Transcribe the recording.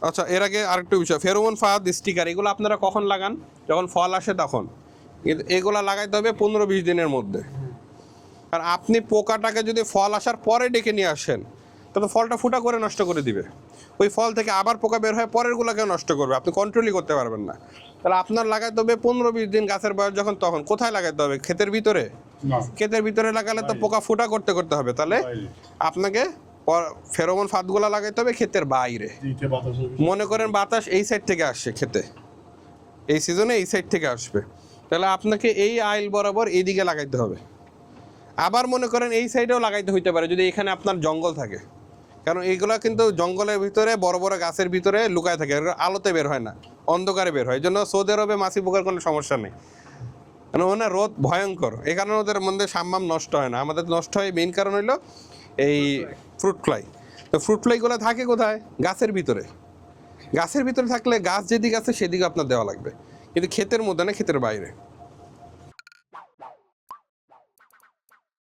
আচ্ছা, এর আগে আরেকটু বিষয়, ফেরোমন ফাঁদ স্টিকার এগুলো আপনারা কখন লাগান? যখন ফল আসে তখন। কিন্তু এগুলা লাগাইতে হবে 15-20 দিনের মধ্যে। আর আপনি পোকাটাকে যদি ফল আসার পরে ডেকে নিয়ে আসেন, তবে ফলটা ফুটা করে নষ্ট করে দিবে। ওই ফল থেকে আবার পোকা বের হয়, পরেরগুলোকেও নষ্ট করবে, আপনি কন্ট্রোলই করতে পারবেন না। তাহলে আপনার লাগাইতে হবে 15-20 দিন গাছের বয়স যখন, তখন। কোথায় লাগাইতে হবে? ক্ষেতের ভিতরে। ক্ষেতের ভিতরে লাগালে তো পোকা ফুটা করতে করতে হবে, তাহলে আপনাকে ফেরোমন ফাঁদগুলো লাগাইতে হবে ক্ষেতের বাইরে। মনে করেন বাতাস এই সাইড থেকে আসছে ক্ষেতে, এই সিজনে এই সাইড থেকে আসবে, তাহলে আপনাকে এই আইল বরাবর এইদিকে লাগাইতে হবে। আবার মনে করেন এই সাইডেও লাগাইতে হইতে পারে যদি এখানে আপনার জঙ্গল থাকে, কারণ এইগুলা কিন্তু জঙ্গলের ভিতরে বড় বড় গাছের ভিতরে লুকায় থাকে, আলোতে বের হয় না, অন্ধকারে বের হয়। এই জন্য সৌদি আরবে মাছি পোকার কোনো সমস্যা নেই, কারণ ওখানে রোদ ভয়ঙ্কর, এই কারণে ওদের মধ্যে সাম্মাম নষ্ট হয় না। আমাদের নষ্ট হয় মেইন কারণ হইলো এই ফ্রুট ফ্লাই। তো ফ্রুট ফ্লাইগুলো থাকে কোথায়? গাছের ভিতরে। গাছের ভিতরে থাকলে গাছ যেদিকে আছে সেদিকে আপনার দেওয়া লাগবে, কিন্তু ক্ষেতের মধ্যে না, ক্ষেতের বাইরে।